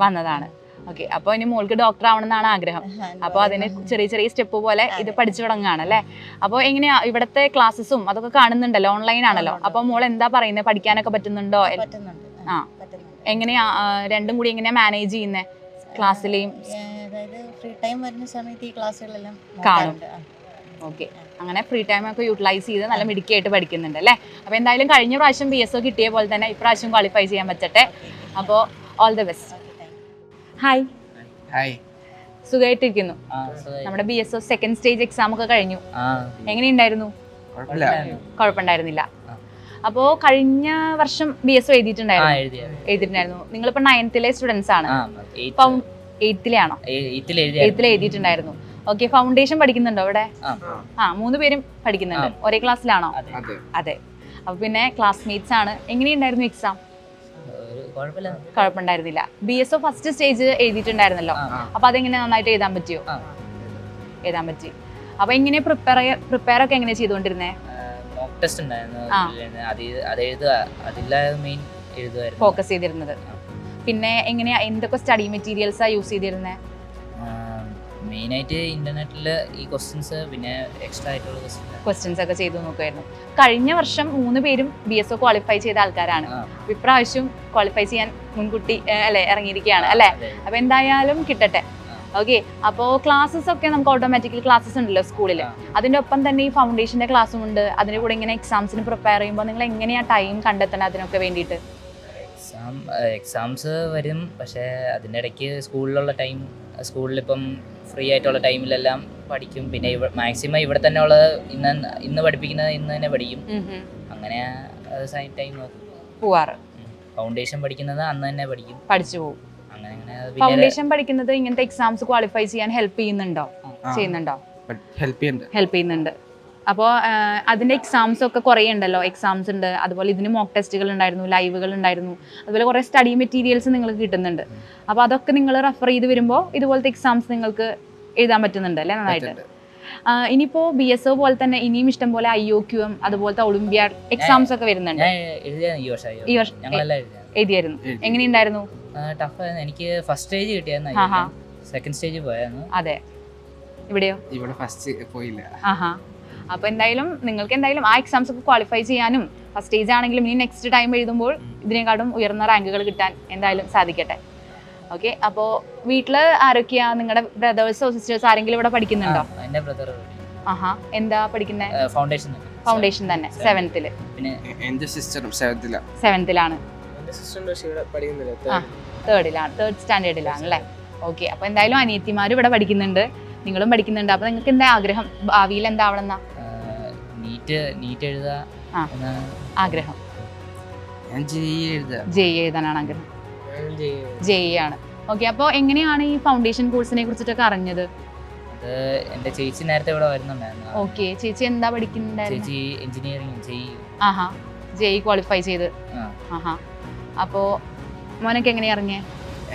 വന്നതാണ്. ഓക്കെ, അപ്പോൾ ഇനി മോൾക്ക് ഡോക്ടർ ആവണമെന്നാണ് ആഗ്രഹം. അപ്പോൾ അതിന് ചെറിയ ചെറിയ സ്റ്റെപ്പ് പോലെ ഇത് പഠിച്ചു തുടങ്ങുകയാണ് അല്ലേ? അപ്പോൾ എങ്ങനെയാ ഇവിടുത്തെ ക്ലാസ്സസും അതൊക്കെ കാണുന്നുണ്ടല്ലോ, ഓൺലൈൻ ആണല്ലോ. അപ്പോൾ മോൾ എന്താ പറയുന്നത്? പഠിക്കാനൊക്കെ പറ്റുന്നുണ്ടോ? എങ്ങനെയാ രണ്ടും കൂടി എങ്ങനെയാ മാനേജ് ചെയ്യുന്നത്? ക്ലാസ്സിലെയും ഫ്രീ ടൈം വരുന്ന സമയത്ത് ഈ ക്ലാസ്സുകളെല്ലാം കാണും. ഓക്കെ, അങ്ങനെ ഫ്രീ ടൈം ഒക്കെ യൂട്ടിലൈസ് ചെയ്ത് നല്ല മിടുക്കിയായിട്ട് പഠിക്കുന്നുണ്ട് അല്ലേ? അപ്പോൾ എന്തായാലും കഴിഞ്ഞ പ്രാവശ്യം BSO കിട്ടിയ പോലെ തന്നെ ഇപ്രാവശ്യം ക്വാളിഫൈ ചെയ്യാൻ പറ്റട്ടെ. അപ്പോൾ ഓൾ ദി ബെസ്റ്റ്. ഹായ്. സുഖമായിട്ടിരിക്കുന്നു. നമ്മുടെ BSO സെക്കൻഡ് സ്റ്റേജ് എക്സാം ഒക്കെ കഴിഞ്ഞു. എങ്ങനെയുണ്ടായിരുന്നു? കുഴപ്പമുണ്ടായിരുന്നില്ല. അപ്പോൾ കഴിഞ്ഞ വർഷം BSO എഴുതിയിട്ടുണ്ടായിരുന്നു. നിങ്ങളിപ്പോൾ 9th-ലെ സ്റ്റുഡൻസ് ആണ്. 8th-ലെ ആണോ? 8th-ലെ എഴുതിയിട്ടുണ്ടായിരുന്നു. ഓക്കെ, ഫൗണ്ടേഷൻ പഠിക്കുന്നുണ്ടോ ഇവിടെ? 3 പേരും പഠിക്കുന്നുണ്ട്. ഒരേ ക്ലാസ്സിലാണോ? അതെ. അപ്പോൾ പിന്നെ ക്ലാസ്മേറ്റ്സ് ആണ്. എങ്ങനെയുണ്ടായിരുന്നു എക്സാം? കുഴപ്പമുണ്ടായിരുന്നില്ല. BSO ഫസ്റ്റ് സ്റ്റേജ് എഴുതിയിട്ടുണ്ടായിരുന്നല്ലോ, അപ്പോൾ അതെങ്ങനെ നന്നായിട്ട് എഴുതാൻ പറ്റിയോ? എഴുതാൻ പറ്റി. അപ്പോൾ എങ്ങനെ പ്രിപ്പയർ ഒക്കെ എങ്ങനെ ചെയ്തുകൊണ്ടിരുന്നേ? ഫോക്കസ് ചെയ്തിരുന്നത്. പിന്നെ എങ്ങനെയാ, എന്തൊക്കെ സ്റ്റഡി മെറ്റീരിയൽസാ യൂസ് ചെയ്തിരുന്നത്? മെയിനായിട്ട് ഇന്റർനെറ്റിൽ ഈ ക്വസ്റ്റ്യൻസ്, പിന്നെ എക്സ്ട്രാ ആയിട്ടുള്ള ക്വസ്റ്റ്യൻസ് ഒക്കെ ചെയ്തു നോക്കുമായിരുന്നു. കഴിഞ്ഞ വർഷം 3 പേരും BSO ക്വാളിഫൈ ചെയ്ത ആൾക്കാരാണ്. ഇപ്രാവശ്യം ക്വാളിഫൈ ചെയ്യാൻ മുൻകൂട്ടി ഇറങ്ങിയിരിക്കുകയാണ് അല്ലേ? അപ്പോൾ എന്തായാലും കിട്ടട്ടെ. ഓക്കെ, അപ്പോൾ ക്ലാസ്സസ് ഒക്കെ നമുക്ക് ഓട്ടോമാറ്റിക്കലി ക്ലാസ്സസ് ഉണ്ടല്ലോ സ്കൂളിൽ, അതിൻ്റെ ഒപ്പം തന്നെ ഈ ഫൗണ്ടേഷൻ്റെ ക്ലാസ്സും ഉണ്ട്. അതിൻ്റെ കൂടെ ഇങ്ങനെ എക്സാംസിന് പ്രിപ്പയർ ചെയ്യുമ്പോൾ നിങ്ങൾ എങ്ങനെയാണ് ടൈം കണ്ടെത്തണം അതിനൊക്കെ വേണ്ടിയിട്ട്? എക്സാംസ് വരും, പക്ഷേ അതിൻ്റെ ഇടയ്ക്ക് സ്കൂളിലുള്ള ടൈം, സ്കൂളിലിപ്പം ഫ്രീ ആയിട്ടുള്ള ടൈമിലെല്ലാം പഠിക്കും. പിന്നെ മാക്സിമം ഇവിടെ തന്നെ ഉള്ളത് ഇന്ന് പഠിപ്പിക്കുന്നത് ഇന്ന് തന്നെ പഠിക്കും. അങ്ങനെ സൈൻ ടൈം നോക്കും പോവാറ്. ഫൗണ്ടേഷൻ പഠിക്കുന്നത് അന്ന് തന്നെ പഠിച്ചു പോകും. അങ്ങനെ ഫൗണ്ടേഷൻ പഠിക്കുന്നത് ഇങ്ങനത്തെ എക്സാംസ് ക്വാളിഫൈ ചെയ്യാൻ ഹെൽപ്പ് ചെയ്യുന്നുണ്ടോ? ഹെൽപ്പ് ചെയ്യുന്നുണ്ട്. അപ്പോൾ അതിൻ്റെ എക്സാംസ് ഒക്കെ കുറേ ഉണ്ടല്ലോ. എക്സാംസ് ഉണ്ട്, അതുപോലെ ഇതിന് മോക്ക് ടെസ്റ്റുകൾ ഉണ്ടായിരുന്നു, ലൈവുകൾ ഉണ്ടായിരുന്നു, അതുപോലെ കുറേ സ്റ്റഡി മെറ്റീരിയൽസ് നിങ്ങൾക്ക് കിട്ടുന്നുണ്ട്. അപ്പോൾ അതൊക്കെ നിങ്ങൾ റെഫർ ചെയ്ത് വരുമ്പോൾ ഇതുപോലത്തെ എക്സാംസ് നിങ്ങൾക്ക് എഴുതാൻ പറ്റുന്നുണ്ട് അല്ലേ? നന്നായിട്ട്. ഇനിയിപ്പോൾ BSO പോലെ തന്നെ ഇനിയും ഇഷ്ടം പോലെ IOQM അതുപോലത്തെ ഒളിമ്പിയാഡ് എക്സാംസ് ഒക്കെ വരുന്നുണ്ട്. ഈ വർഷം എഴുതിയായിരുന്നു. എങ്ങനെയുണ്ടായിരുന്നു? ടഫായിരുന്നു. എനിക്ക് ഫസ്റ്റ് സ്റ്റേജ് കിട്ടിയായിരുന്നു, സെക്കൻഡ് സ്റ്റേജ് പോയായിരുന്നു. അതെ. ഇവിടെയോ? ഇവിടെ ഫസ്റ്റ് പോയില്ല. അപ്പോൾ എന്തായാലും നിങ്ങൾക്ക് എന്തായാലും ആ എക്സാംസ് ഒക്കെ ക്വാളിഫൈ ചെയ്യാനും ഫസ്റ്റ് സ്റ്റേജ് ആണെങ്കിലും ഇനി നെക്സ്റ്റ് ടൈം എഴുതുമ്പോൾ ഇതിനേക്കാളും ഉയർന്ന റാങ്കുകൾ കിട്ടാൻ എന്തായാലും സാധിക്കട്ടെ. ഓക്കെ. അപ്പോൾ വീട്ടിൽ ആരൊക്കെയാ? നിങ്ങളുടെ ബ്രദേഴ്സോ സിസ്റ്റേഴ്സ് ആരെങ്കിലും ഇവിടെ പഠിക്കുന്നുണ്ടോ? എൻ്റെ ബ്രദർ. എന്താ പഠിക്കുന്നത്? ഫൗണ്ടേഷൻ തന്നെ 7th. പിന്നെ എൻ്റെ സിസ്റ്ററും 7th ലാണ്. 3rd സ്റ്റാൻഡേർഡിലാണ് അല്ലേ? ഓക്കെ. അപ്പോൾ എന്തായാലും അനിയത്തിമാരും ഇവിടെ പഠിക്കുന്നുണ്ട്, നിങ്ങളും പഠിക്കുന്നുണ്ട്. അപ്പോൾ നിങ്ങൾക്ക് എന്താ ആഗ്രഹം? ഭാവിയിൽ എന്താവണം എന്നാ നീറ്റ് എഴുതാ ആഗ്രഹം? JEE എഴുതാനാണ് ആഗ്രഹം. JEE ആണ്. ഓക്കെ. അപ്പോൾ എങ്ങനെയാണ് ഈ ഫൗണ്ടേഷൻ കോഴ്സിനെ കുറിച്ചിട്ടൊക്കെ അറിഞ്ഞത്? എൻ്റെ ചേച്ചി നേരത്തെ ഇവിടെ വരുന്നുണ്ടായിരുന്നു. ഓക്കെ. ചേച്ചി എന്താ പഠിക്കുന്നുണ്ടായിരുന്നു? ചേച്ചി എഞ്ചിനീയറിംഗ് JEE ക്വാളിഫൈ ചെയ്ത്. അപ്പോൾ മോനൊക്കെ എങ്ങനെയാ അറിഞ്ഞേ?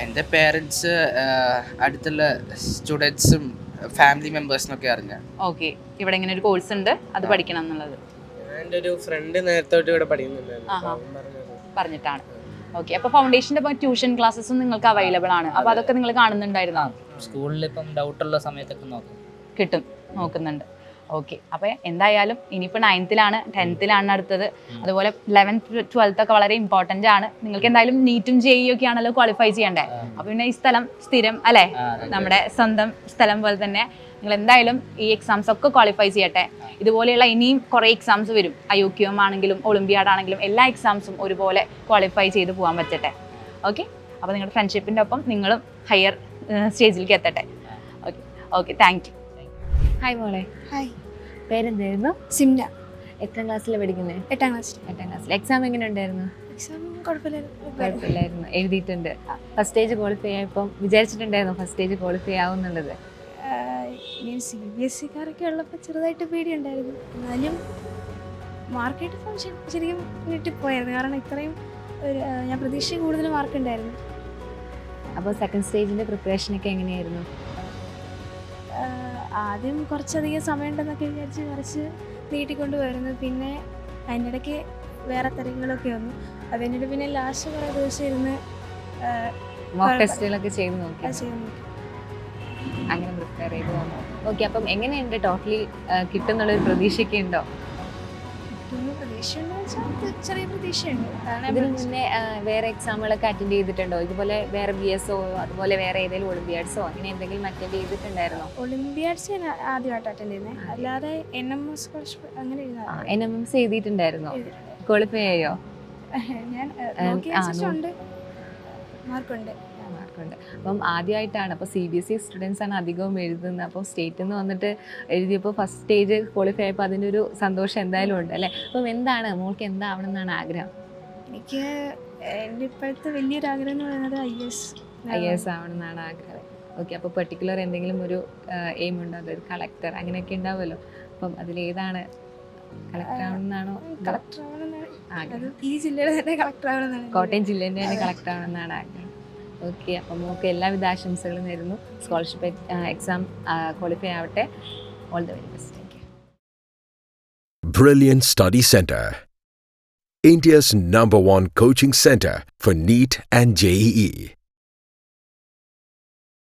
എൻ്റെ പേരൻസ് അടുത്തുള്ള സ്റ്റുഡൻസും ഫാമിലി മെമ്പേഴ്സിനൊക്കെ അറിഞ്ഞ. ഓക്കെ. ഇവിടെ ഇങ്ങനെ ഒരു കോഴ്സ് ഉണ്ട്, അത് പഠിക്കണം എന്നുള്ളത് എൻ്റെ ഒരു ഫ്രണ്ട് നേരത്തെ ഇവിടെ പഠിക്കുന്നുണ്ടായിരുന്നു, പറഞ്ഞിട്ടാണ്. ഓക്കെ. അപ്പോൾ ഫൗണ്ടേഷൻ്റെ ഇപ്പോൾ ട്യൂഷൻ ക്ലാസ്സസും നിങ്ങൾക്ക് അവൈലബിൾ ആണ്. അപ്പോൾ അതൊക്കെ നിങ്ങൾ കാണുന്നുണ്ടായിരുന്നോ? സ്കൂളിൽ ഇപ്പം ഡൗട്ടുള്ള സമയത്തൊക്കെ നോക്കുന്നുണ്ട്. ഓക്കെ. അപ്പോൾ എന്തായാലും ഇനിയിപ്പോൾ 9th 10th അടുത്തത്. അതുപോലെ 11th 12th ഒക്കെ വളരെ ഇമ്പോർട്ടൻ്റ് ആണ്. നിങ്ങൾക്ക് എന്തായാലും നീറ്റും JEE ഒക്കെ ആണല്ലോ ക്വാളിഫൈ ചെയ്യണ്ടേ. അപ്പോൾ പിന്നെ ഈ സ്ഥലം സ്ഥിരം അല്ലേ, നമ്മുടെ സ്വന്തം സ്ഥലം പോലെ തന്നെ നിങ്ങൾ എന്തായാലും ഈ എക്സാംസ് ഒക്കെ ക്വാളിഫൈ ചെയ്യട്ടെ. ഇതുപോലെയുള്ള ഇനിയും കുറേ എക്സാംസ് വരും. IOQM ആണെങ്കിലും ഒളിമ്പിയാഡ് ആണെങ്കിലും എല്ലാ എക്സാംസും ഒരുപോലെ ക്വാളിഫൈ ചെയ്ത് പോകാൻ പറ്റട്ടെ. ഓക്കെ. അപ്പോൾ നിങ്ങളുടെ ഫ്രണ്ട്ഷിപ്പിൻ്റെ ഒപ്പം നിങ്ങളും ഹയർ സ്റ്റേജിലേക്ക് എത്തട്ടെ. Okay. Okay. Thank you. Hi മോളെ. ഹായ്. പേരെന്തായിരുന്നു? സിംന. എത്രാം ക്ലാസ്സിലാണ് പഠിക്കുന്നത്? 8ാം ക്ലാസ്സിൽ. 8ാം ക്ലാസ്സിൽ. എക്സാം എങ്ങനെ ഉണ്ടായിരുന്നു? എക്സാം കുഴപ്പമില്ലായിരുന്നു. എഴുതിയിട്ടുണ്ട്. ഫസ്റ്റ് സ്റ്റേജ് ക്വാളിഫൈ ആയപ്പോൾ വിചാരിച്ചിട്ടുണ്ടായിരുന്നു ഫസ്റ്റ് സ്റ്റേജ് ക്വാളിഫൈ ആവുന്നുള്ളത്? CBSE-കാരൊക്കെ ഉള്ളപ്പോൾ ചെറുതായിട്ട് പേടിയുണ്ടായിരുന്നു. എന്നാലും മാർക്കായിട്ട് ഫംഗ്ഷൻ ശരിക്കും വീട്ടിൽ കാരണം ഇത്രയും ഞാൻ പ്രതീക്ഷ കൂടുതൽ മാർക്ക് ഉണ്ടായിരുന്നു. അപ്പോൾ സെക്കൻഡ് സ്റ്റേജിൻ്റെ പ്രിപ്പറേഷനൊക്കെ എങ്ങനെയായിരുന്നു? ആദ്യം കുറച്ചധികം സമയമുണ്ടെന്നൊക്കെ വിചാരിച്ച് കുറച്ച് നീട്ടിക്കൊണ്ട് വരുന്നു. പിന്നെ അതിൻ്റെ ഇടയ്ക്ക് വേറെ തിരക്കുകളൊക്കെ വന്നു. അത് കഴിഞ്ഞിട്ട് പിന്നെ ലാസ്റ്റ് കുറേ ദിവസം ഇരുന്ന് മോക്ക് ടെസ്റ്റുകളൊക്കെ ചെയ്ത് നോക്കി. അങ്ങനെ പ്രിപ്പയർ ചെയ്ത് പോകുന്നു. ഓക്കെ. അപ്പം എങ്ങനെയുണ്ട്? ടോട്ടലി കിട്ടുന്നുള്ളൊരു പ്രതീക്ഷയൊക്കെ ഉണ്ടോ? ചെറിയ പ്രതീക്ഷയുണ്ട്. ഇതിന് മുന്നേ വേറെ എക്സാമുകളൊക്കെ അറ്റൻഡ് ചെയ്തിട്ടുണ്ടോ? ഇതുപോലെ വേറെ BSO അതുപോലെ വേറെ ഏതെങ്കിലും ഒളിമ്പിയാഡ്സോ അങ്ങനെ എന്തെങ്കിലും അറ്റൻഡ് ചെയ്തിട്ടുണ്ടായിരുന്നോ? ഒളിമ്പിയാഡ്സ് ഞാൻ ആദ്യമായിട്ട് അറ്റൻഡ് ചെയ്യുന്നത്, അല്ലാതെ NMS അങ്ങനെ NMS എഴുതിയിട്ടുണ്ടായിരുന്നോ? ക്വാളിഫൈ ആയോ? ഞാൻ മാർക്കുണ്ട്. അപ്പം ആദ്യമായിട്ടാണ്. അപ്പോൾ CBSE സ്റ്റുഡൻസ് ആണ് അധികവും എഴുതുന്നത്. അപ്പോൾ സ്റ്റേറ്റിൽ നിന്ന് വന്നിട്ട് എഴുതിയപ്പോൾ ഫസ്റ്റ് സ്റ്റേജ് ക്വാളിഫൈ ആയപ്പോൾ അതിൻ്റെ ഒരു സന്തോഷം എന്തായാലും ഉണ്ട് അല്ലേ? അപ്പം എന്താണ് മോൾക്ക് എന്താവണം എന്നാണ് ആഗ്രഹം? എനിക്ക് എൻ്റെ ഇപ്പോഴത്തെ വലിയൊരു ആഗ്രഹം എന്ന് പറയുന്നത് IAS ആവണം എന്നാണ് ആഗ്രഹം. ഓക്കെ. അപ്പോൾ പെർട്ടിക്കുലർ എന്തെങ്കിലും ഒരു എയിം ഉണ്ടോ? അതായത് കളക്ടർ അങ്ങനെയൊക്കെ ഉണ്ടാവുമല്ലോ. അപ്പം അതിലേതാണ്? കളക്ടർ ആവണമെന്നാണോ? ആഗ്രഹം ഈ ജില്ലയുടെ തന്നെ കളക്ടർ ആവണമെന്നാണ്. കോട്ടയം ജില്ലേൻ്റെ തന്നെ കളക്ടർ ആവണമെന്നാണ് ആഗ്രഹം. ഓക്കെ. അപ്പം നമുക്ക് എല്ലാവിധ ആശംസകളും നേരുന്നു. സ്കോളർഷിപ്പ് എക്സാം ക്വാളിഫൈ ആവട്ടെ. All the very best. Thank U. Brilliant Study Center, India's #1 coaching center for NEET and JEE.